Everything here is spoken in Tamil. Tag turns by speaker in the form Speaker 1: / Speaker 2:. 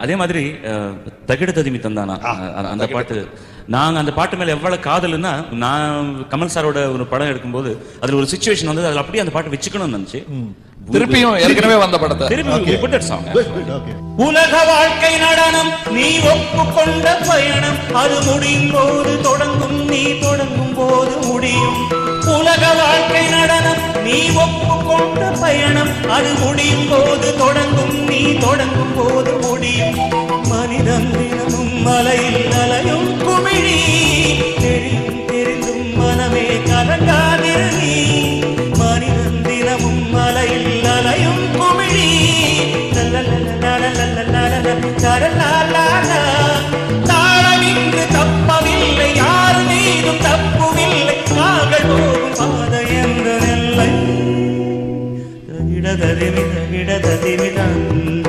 Speaker 1: அதே மாதிரி தகிட ததிமி தந்தானா அந்த பாட்டு, நாங்க அந்த பாட்டு மேல எவ்வளவு காதல்னா, நான் கமல் சாரோட ஒரு படம் எடுக்கும்போது அதுல ஒரு சிச்சுவேஷன் வந்து அதுல அப்படியே அந்த பாட்டு வச்சுக்கணும்னு நினைச்சு
Speaker 2: திருப்பியும் ஏற்கனவே வந்த படத்தை
Speaker 1: திருப்பி உலக வாழ்க்கை நடனம் நீ ஒப்புக்கொண்ட பயணம் அது முடியும் போது தொடங்கும், நீ தொடங்கும் போது முடியும். உலக வாழ்க்கை நடனம் நீ ஒப்புக்கொண்ட பயணம் அது முடியும் போது தொடங்கும், நீ தொடங்கும் போது முடியும். மனிதன் தினமும் மலையில் அலையும் குமிழி, தெரியும் தெரிந்தும் மனமே கலங்காதிரு நீ. மனிதன் தினமும் மலையில் அலையும் குமிழி, தாழவின்று தப்பவில்லை, யார் மீதும் தப்புவில்லை, நாங்கள் போகும் பாதை என்ற நெல்லை. தகிட ததிமி தகிட ததிமி தந்த